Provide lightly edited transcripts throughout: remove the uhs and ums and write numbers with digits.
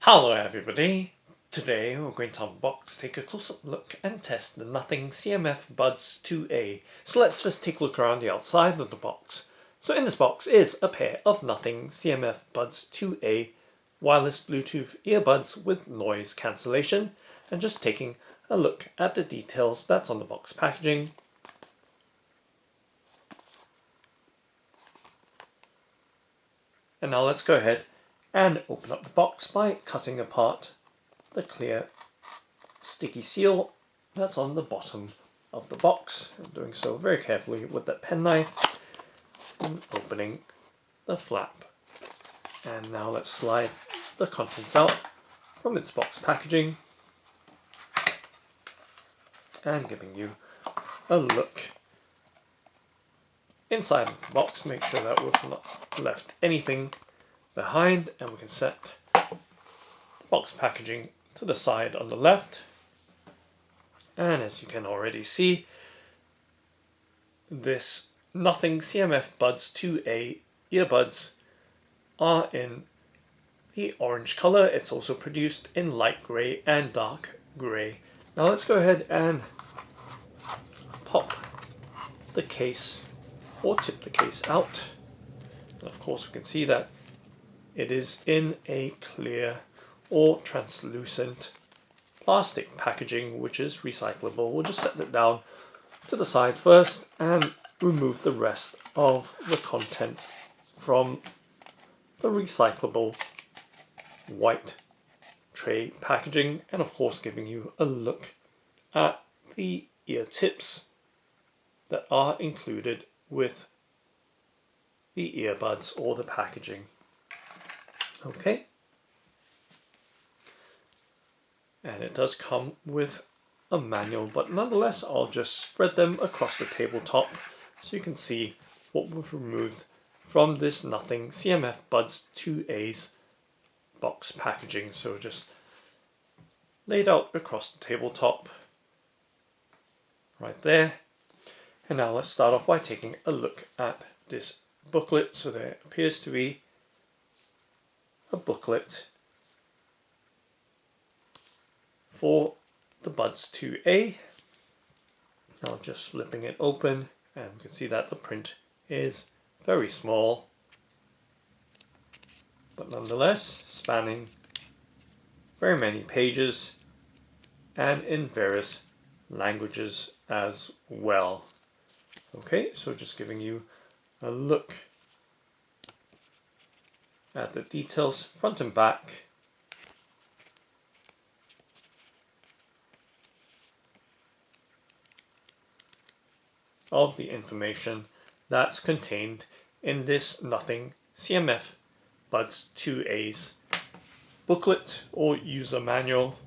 Hello everybody! Today we're going to unbox, take a close-up look and test the Nothing CMF Buds 2A. So let's first take a look around the outside of the box. So in this box is a pair of Nothing CMF Buds 2A wireless Bluetooth earbuds with noise cancellation, and just taking a look at the details that's on the box packaging. And now let's go ahead and open up the box by cutting apart the clear sticky seal that's on the bottom of the box. I'm doing so very carefully with that penknife and opening the flap. And now let's slide the contents out from its box packaging and giving you a look inside of the box. Make sure that we've not left anything behind, and we can set box packaging to the side on the left. And as you can already see, this Nothing CMF Buds 2A earbuds are in the orange color. It's also produced in light grey and dark grey. Now let's go ahead and pop the case or tip the case out. And of course we can see that it is in a clear or translucent plastic packaging, which is recyclable. We'll just set it down to the side first and remove the rest of the contents from the recyclable white tray packaging, and of course giving you a look at the ear tips that are included with the earbuds or the packaging. Okay, and it does come with a manual, but nonetheless I'll just spread them across the tabletop so you can see what we've removed from this Nothing CMF Buds 2A's box packaging. So just laid out across the tabletop right there. And now let's start off by taking a look at this booklet. So there appears to be a booklet for the Buds 2A. Now just flipping it open, and you can see that the print is very small, but nonetheless spanning very many pages and in various languages as well. Okay, so just giving you a look at the details front and back. Of the information that's contained in this Nothing CMF Buds 2A's booklet or user manual.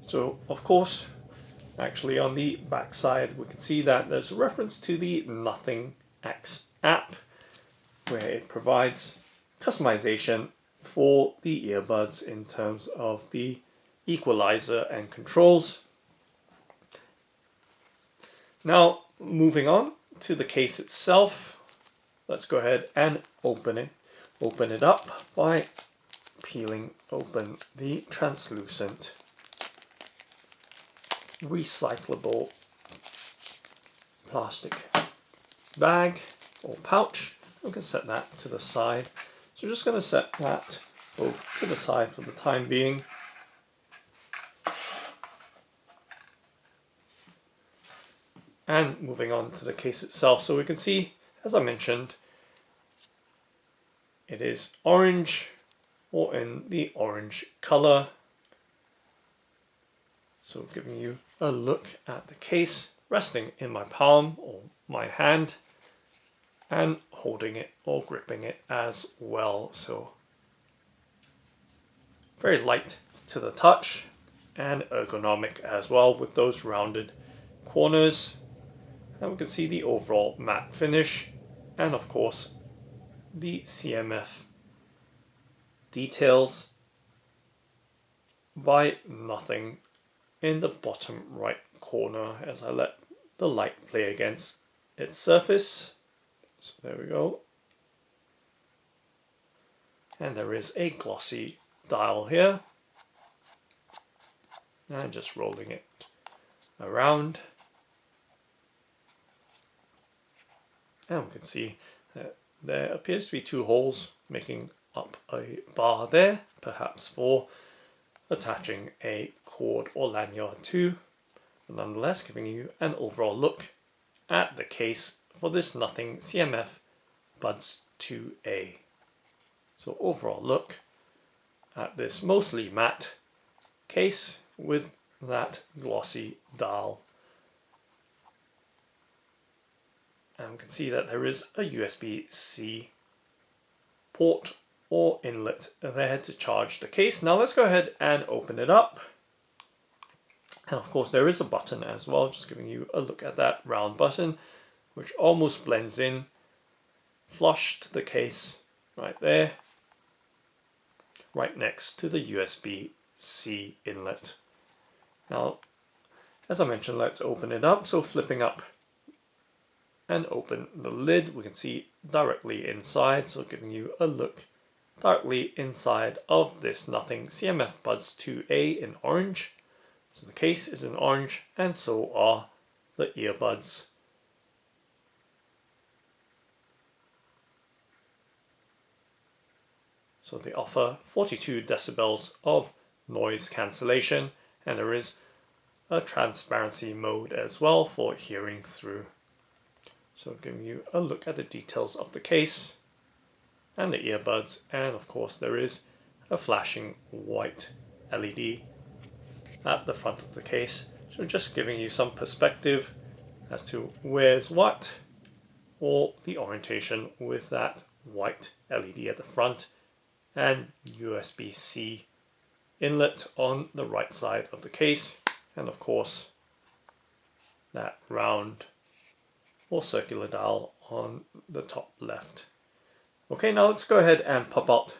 So of course, actually on the back side we can see that there's a reference to the Nothing X app, where it provides customization for the earbuds in terms of the equalizer and controls. Now moving on to the case itself, let's go ahead and open it up by peeling open the translucent recyclable plastic bag or pouch. We can set that to the side. So we're just going to set that both to the side for the time being. And moving on to the case itself, so we can see, as I mentioned, it is orange or in the orange color. So giving you a look at the case resting in my palm or my hand and holding it or gripping it as well. So very light to the touch and ergonomic as well, with those rounded corners. And we can see the overall matte finish, and of course the CMF details by Nothing in the bottom right corner as I let the light play against its surface. So there we go. And there is a glossy dial here and just rolling it around. And we can see that there appears to be two holes making up a bar there, perhaps for attaching a cord or lanyard to, but nonetheless giving you an overall look at the case for this Nothing CMF Buds 2A. So overall look at this mostly matte case with that glossy dial. And we can see that there is a USB-C port or inlet there to charge the case. Now let's go ahead and open it up. And of course there is a button as well, just giving you a look at that round button, which almost blends in flush to the case right there, right next to the USB-C inlet. Now, as I mentioned, let's open it up. So flipping up and open the lid, we can see directly inside, so giving you a look directly inside of this Nothing CMF Buds 2A in orange. So the case is in orange, and so are the earbuds. So they offer 42 decibels of noise cancellation, and there is a transparency mode as well for hearing through. So giving you a look at the details of the case and the earbuds, and of course there is a flashing white LED at the front of the case. So just giving you some perspective as to where's what, or the orientation with that white LED at the front and USB-C inlet on the right side of the case, and of course that round or circular dial on the top left. Okay, now let's go ahead and pop out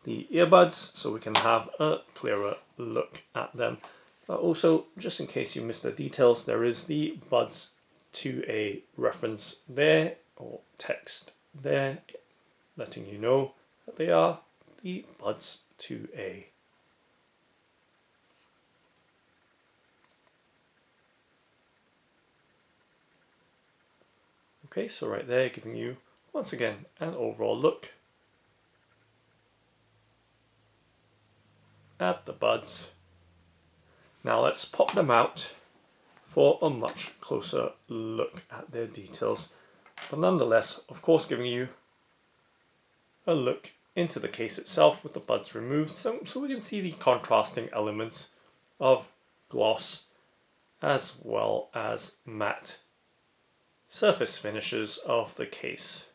the earbuds so we can have a clearer look at them. But also, just in case you missed the details, there is the Buds 2A reference there, or text there, letting you know that they are the Buds 2A. Okay, so right there giving you, once again, an overall look at the buds. Now let's pop them out for a much closer look at their details. But nonetheless, of course, giving you a look into the case itself with the buds removed, so we can see the contrasting elements of gloss as well as matte surface finishes of the case.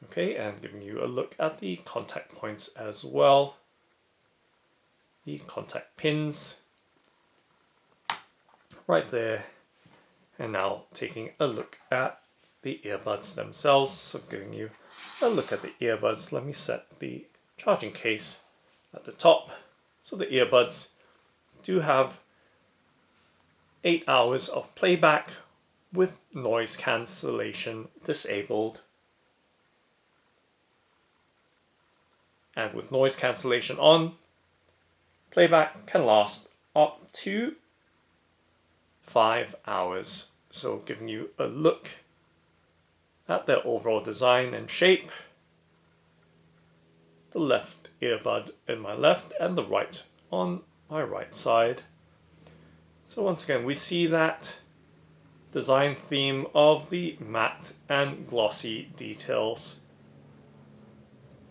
Okay, and giving you a look at the contact points as well, the contact pins right there. And now taking a look at the earbuds themselves. So giving you a look at the earbuds. Let me set the charging case at the top. So the earbuds do have 8 hours of playback with noise cancellation disabled. And with noise cancellation on, playback can last up to 5 hours. So giving you a look at their overall design and shape. The left earbud in my left and the right on my right side. So once again, we see that design theme of the matte and glossy details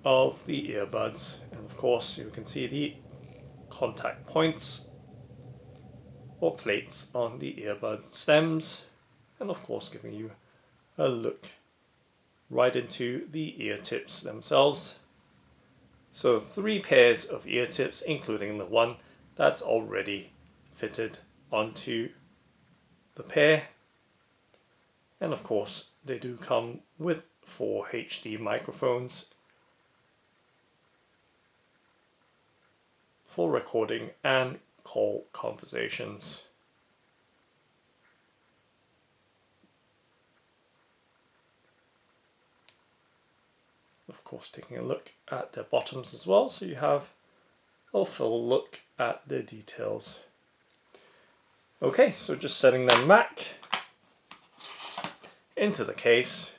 of the earbuds. And of course, you can see the contact points or plates on the earbud stems, and of course giving you a look right into the ear tips themselves. So 3 pairs of ear tips, including the one that's already fitted onto the pair. And of course they do come with 4 HD microphones for recording and call conversations. Of course, taking a look at the bottoms as well, so you have a full look at the details. Okay, so just setting them back into the case,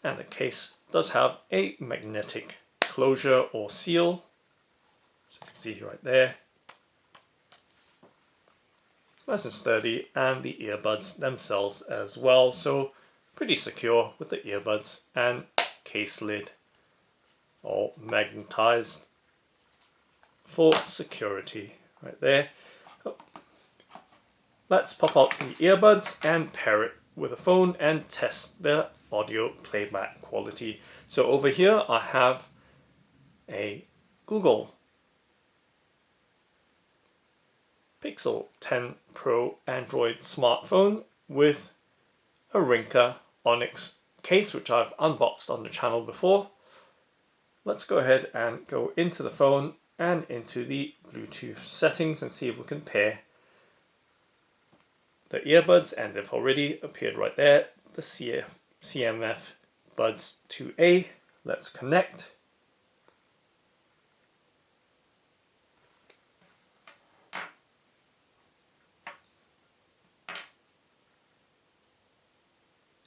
and the case does have a magnetic closure or seal, so you can see right there, nice and sturdy, and the earbuds themselves as well, so pretty secure with the earbuds and case lid all magnetized for security right there. Let's pop out the earbuds and pair it with a phone and test the audio playback quality. So over here I have a Google Pixel 10 Pro Android smartphone with a Rinker Onyx case, which I've unboxed on the channel before. Let's go ahead and go into the phone and into the Bluetooth settings and see if we can pair the earbuds, and they've already appeared right there, the CMF Buds 2A. Let's connect.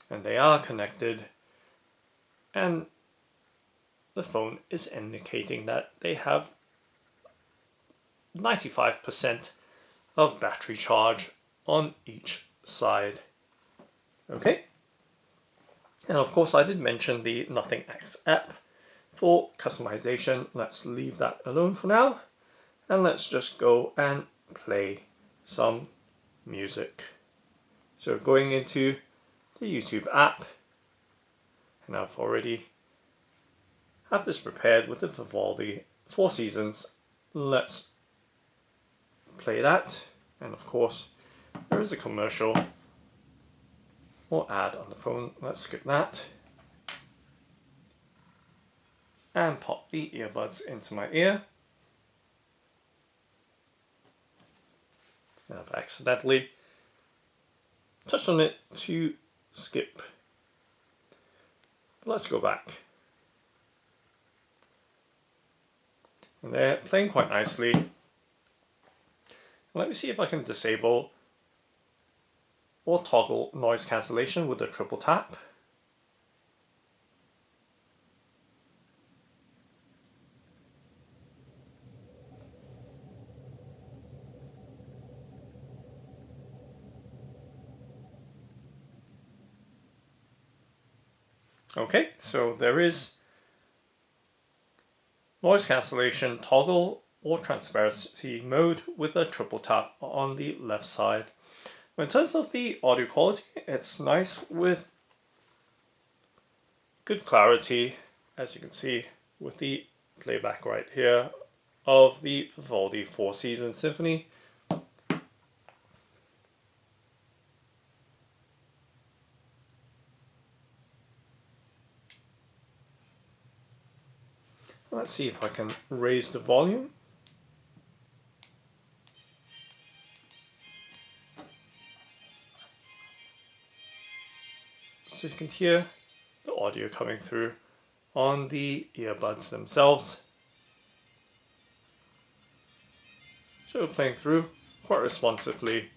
And they are connected, and the phone is indicating that they have 95% of battery charge on each side. Okay, and of course I did mention the Nothing X app for customization. Let's leave that alone for now, and let's just go and play some music. So going into the YouTube app, and I've already have this prepared with the Vivaldi Four Seasons. Let's play that, and of course there is a commercial or ad on the phone. Let's skip that and pop the earbuds into my ear. And I've accidentally touched on it to skip. Let's go back. And they're playing quite nicely. Let me see if I can disable or toggle noise cancellation with a triple tap. Okay, so there is noise cancellation toggle or transparency mode with a triple tap on the left side. In terms of the audio quality, it's nice with good clarity, as you can see with the playback right here of the Vivaldi Four Seasons Symphony. Let's see if I can raise the volume. So you can hear the audio coming through on the earbuds themselves. So playing through quite responsively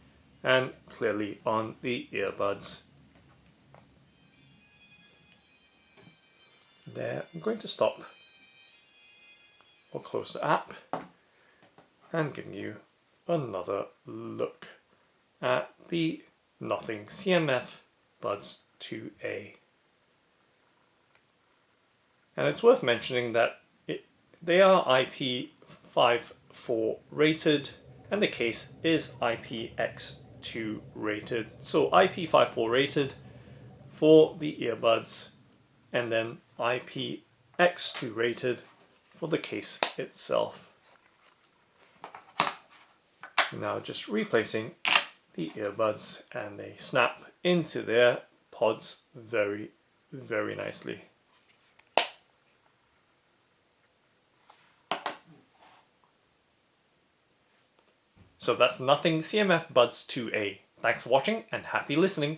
and clearly on the earbuds. There, I'm going to stop or close the app and giving you another look at the Nothing CMF Buds 2A. And it's worth mentioning that they are IP54 rated and the case is IPX2 rated. So IP54 rated for the earbuds and then IPX2 rated for the case itself. Now just replacing the earbuds, and they snap into their pods very, very nicely. So that's Nothing CMF Buds 2A. Thanks for watching and happy listening.